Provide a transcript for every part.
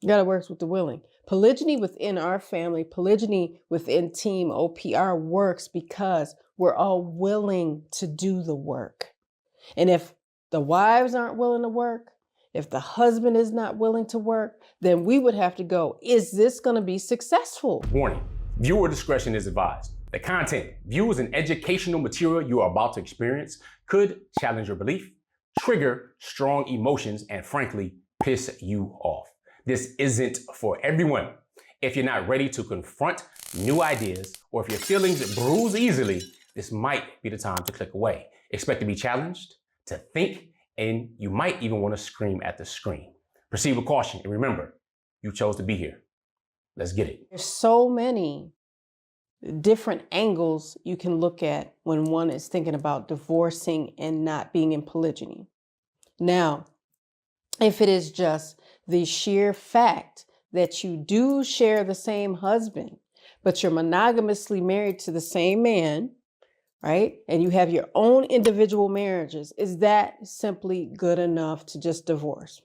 You gotta work with the willing. Polygyny within our family, polygyny within Team OPR works because we're all willing to do the work. And if the wives aren't willing to work, if the husband is not willing to work, then we would have to go, is this going to be successful? Warning, viewer discretion is advised. The content, views, and educational material you are about to experience could challenge your belief, trigger strong emotions, and frankly, piss you off. This isn't for everyone. If you're not ready to confront new ideas, or if your feelings bruise easily, this might be the time to click away. Expect to be challenged, to think, and you might even want to scream at the screen. Proceed with caution, and remember, you chose to be here. Let's get it. There's so many different angles you can look at when one is thinking about divorcing and not being in polygyny. Now, if it is just the sheer fact that you do share the same husband, but you're monogamously married to the same man, right? And you have your own individual marriages, is that simply good enough to just divorce?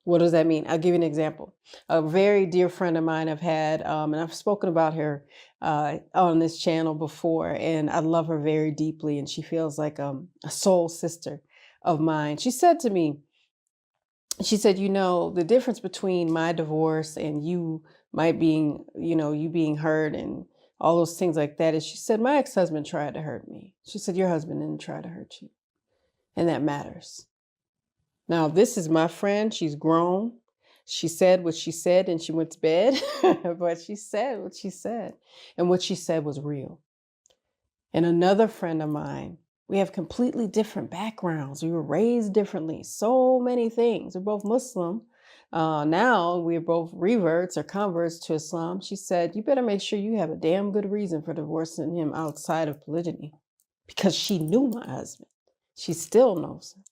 What does that mean? I'll give you an example. A very dear friend of mine I've had, and I've spoken about her on this channel before, and I love her very deeply, and she feels like a soul sister of mine. She said to me, she said, you know, the difference between my divorce and you might being, you know, you being hurt and all those things like that is, she said, my ex-husband tried to hurt me. She said, your husband didn't try to hurt you. And that matters. Now, this is my friend. She's grown. She said what she said and she went to bed, but she said what she said. And what she said was real. And another friend of mine, we have completely different backgrounds. We were raised differently. So many things. We're both Muslim. Now we're both reverts or converts to Islam. She said, you better make sure you have a damn good reason for divorcing him outside of polygyny, because she knew my husband. She still knows him.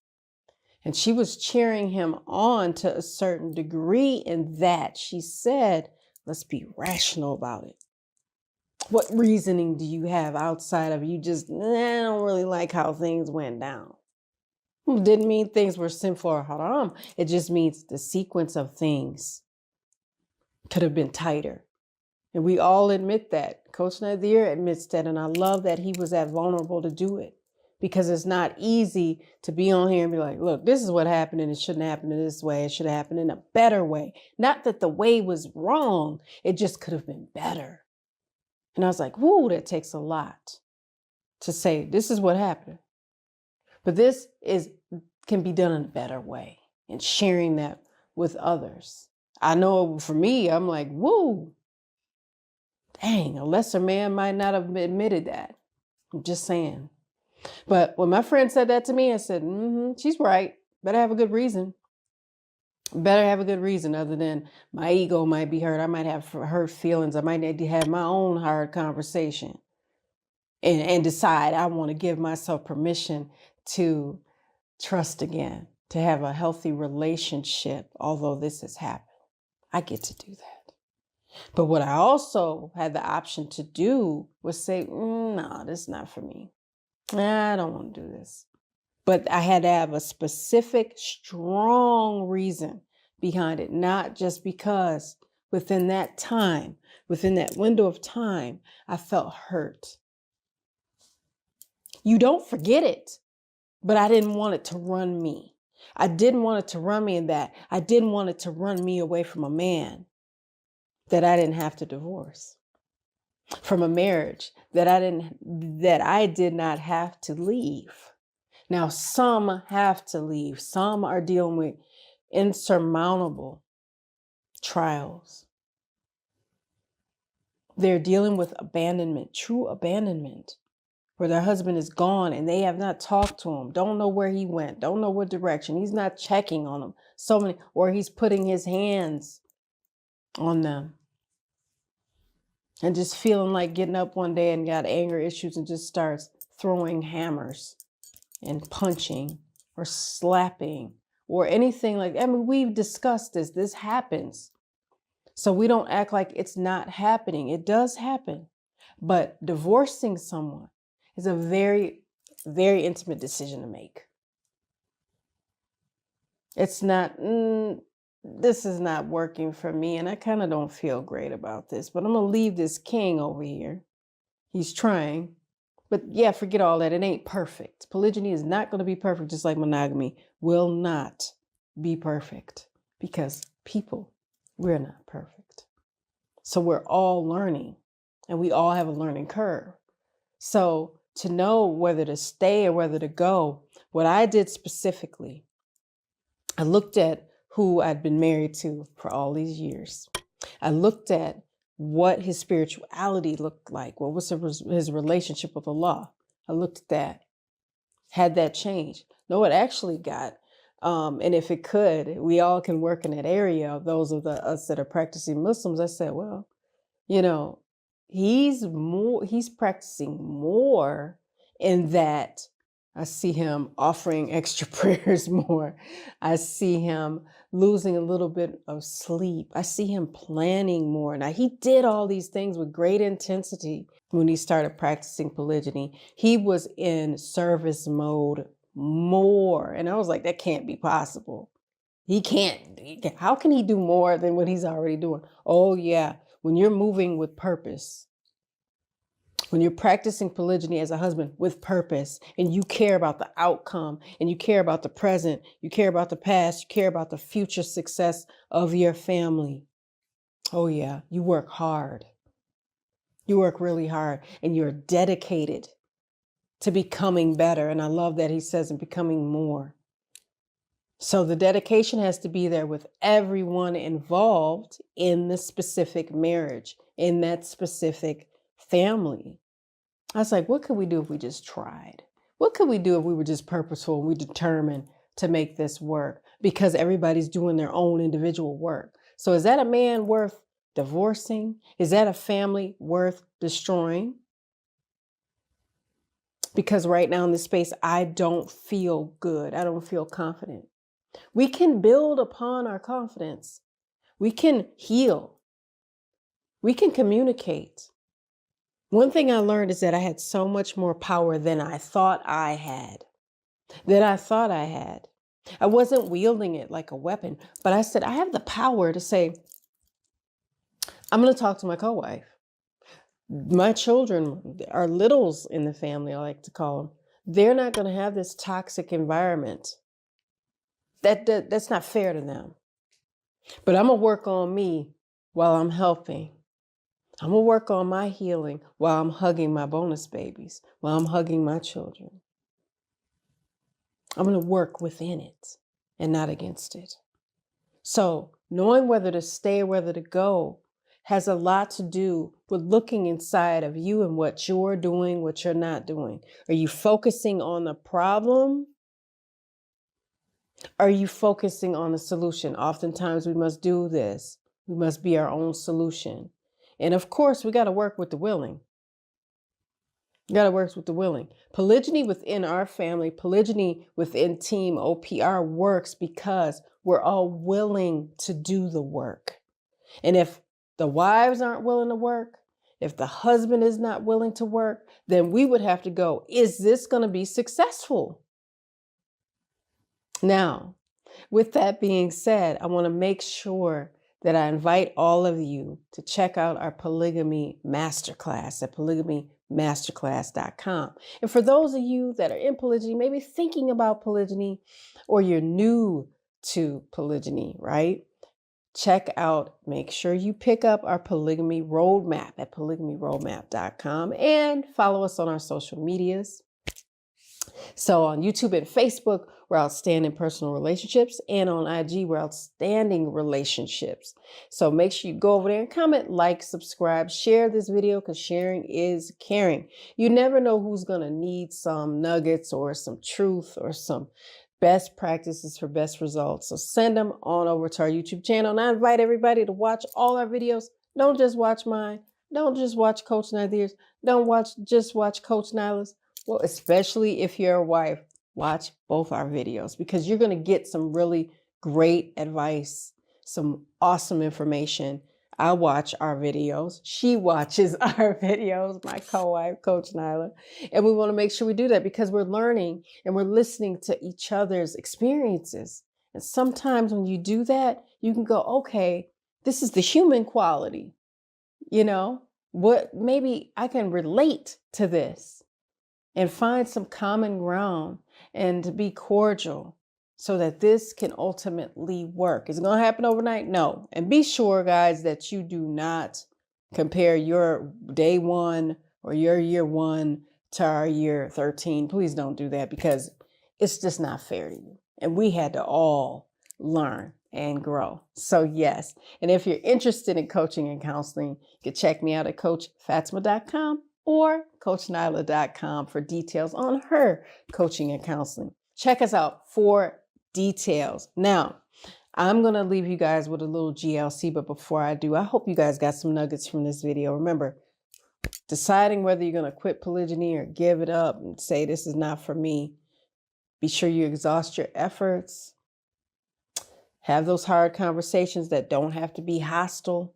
And she was cheering him on to a certain degree in that she said, let's be rational about it. What reasoning do you have outside of you just, I don't really like how things went down? It didn't mean things were sinful or haram. It just means the sequence of things could have been tighter. And we all admit that. Coach Nazir admits that. And I love that he was that vulnerable to do it, because it's not easy to be on here and be like, look, this is what happened and it shouldn't happen in this way. It should have happened in a better way. Not that the way was wrong. It just could have been better. And I was like, whoo, that takes a lot to say, this is what happened. But this can be done in a better way, and sharing that with others. I know for me, I'm like, woo, dang, a lesser man might not have admitted that. I'm just saying. But when my friend said that to me, I said, she's right. Better have a good reason. Better have a good reason other than my ego might be hurt. I might have hurt feelings. I might need to have my own hard conversation and decide I want to give myself permission to trust again, to have a healthy relationship, although this has happened. I get to do that. But what I also had the option to do was say, no, this is not for me. I don't want to do this. But I had to have a specific, strong reason behind it, not just because within that time, within that window of time, I felt hurt. You don't forget it, but I didn't want it to run me. I didn't want it to run me in that. I didn't want it to run me away from a man that I didn't have to divorce, from a marriage that I did not have to leave. Now, some have to leave. Some are dealing with insurmountable trials. They're dealing with abandonment, true abandonment, where their husband is gone and they have not talked to him, don't know where he went, don't know what direction. He's not checking on them. So many, or he's putting his hands on them. And just feeling like getting up one day and got anger issues and just starts throwing hammers and punching or slapping or anything like that. I mean, we've discussed this. This happens. So we don't act like it's not happening. It does happen. But divorcing someone is a very, very intimate decision to make. It's not, this is not working for me, and I kind of don't feel great about this, but I'm going to leave this king over here. He's trying. But yeah, forget all that. It ain't perfect. Polygyny is not going to be perfect, just like monogamy will not be perfect, because people, we're not perfect. So we're all learning, and we all have a learning curve. So to know whether to stay or whether to go, what I did specifically, I looked at who I'd been married to for all these years. I looked at what his spirituality looked like. What was his relationship with Allah? I looked at that. Had that changed? No, it actually got. And if it could, we all can work in that area. Those of us that are practicing Muslims, I said, well, you know, he's practicing more in that I see him offering extra prayers more. I see him losing a little bit of sleep. I see him planning more. Now, he did all these things with great intensity when he started practicing polygyny. He was in service mode more. And I was like, that can't be possible. He can't. How can he do more than what he's already doing? Oh, yeah. When you're moving with purpose, when you're practicing polygyny as a husband with purpose, and you care about the outcome, and you care about the present, you care about the past, you care about the future success of your family. Oh yeah, you work hard. You work really hard, and you're dedicated to becoming better. And I love that he says, and becoming more. So the dedication has to be there with everyone involved in the specific marriage, in that specific family. I was like, what could we do if we just tried? What could we do if we were just purposeful and we determined to make this work? Because everybody's doing their own individual work. So is that a man worth divorcing? Is that a family worth destroying? Because right now in this space, I don't feel good. I don't feel confident. We can build upon our confidence. We can heal. We can communicate. One thing I learned is that I had so much more power than I thought I had. I wasn't wielding it like a weapon, but I said, I have the power to say, I'm going to talk to my co-wife. My children are littles in the family, I like to call them. They're not going to have this toxic environment. That's not fair to them. But I'm going to work on me while I'm helping. I'm going to work on my healing while I'm hugging my bonus babies, while I'm hugging my children. I'm going to work within it and not against it. So knowing whether to stay or whether to go has a lot to do with looking inside of you and what you're doing, what you're not doing. Are you focusing on the problem? Are you focusing on the solution? Oftentimes we must do this. We must be our own solution. And of course, we got to work with the willing. You got to work with the willing. Polygyny within our family, polygyny within Team OPR works because we're all willing to do the work. And if the wives aren't willing to work, if the husband is not willing to work, then we would have to go, is this going to be successful? Now, with that being said, I want to make sure that I invite all of you to check out our Polygamy Masterclass at polygamymasterclass.com. And for those of you that are in polygyny, maybe thinking about polygyny, or you're new to polygyny, right? Check out, make sure you pick up our Polygamy Roadmap at polygamyroadmap.com and follow us on our social medias. So on YouTube and Facebook, we're Outstanding Personal Relationships, and on IG, we're Outstanding Relationships. So make sure you go over there and comment, like, subscribe, share this video, because sharing is caring. You never know who's going to need some nuggets or some truth or some best practices for best results. So send them on over to our YouTube channel. And I invite everybody to watch all our videos. Don't just watch mine. Don't just watch Coach Nazir's. Don't just watch Coach Nyla's. Well, especially if you're a wife, watch both our videos, because you're going to get some really great advice, some awesome information. I watch our videos. She watches our videos, my co-wife, Coach Nyla. And we want to make sure we do that because we're learning and we're listening to each other's experiences. And sometimes when you do that, you can go, okay, this is the human quality. You know, what maybe I can relate to this and find some common ground and to be cordial so that this can ultimately work. Is it going to happen overnight? No. And be sure, guys, that you do not compare your day one or your year one to our year 13. Please don't do that, because it's just not fair to you. And we had to all learn and grow. So yes. And if you're interested in coaching and counseling, you can check me out at coachfatimah.com or coachnyla.com for details on her coaching and counseling. Check us out for details. Now, I'm going to leave you guys with a little GLC, but before I do, I hope you guys got some nuggets from this video. Remember, deciding whether you're going to quit polygyny or give it up and say this is not for me, be sure you exhaust your efforts. Have those hard conversations that don't have to be hostile.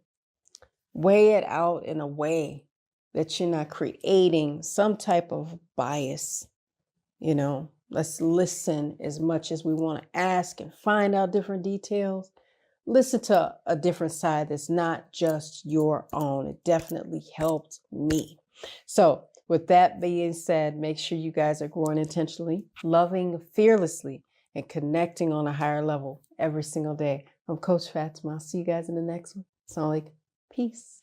Weigh it out in a way that you're not creating some type of bias. You know, let's listen as much as we want to ask and find out different details. Listen to a different side that's not just your own. It definitely helped me. So with that being said, make sure you guys are growing intentionally, loving fearlessly, and connecting on a higher level every single day. I'm Coach Fatimah. I'll see you guys in the next one. Assalamu alaikum. Peace.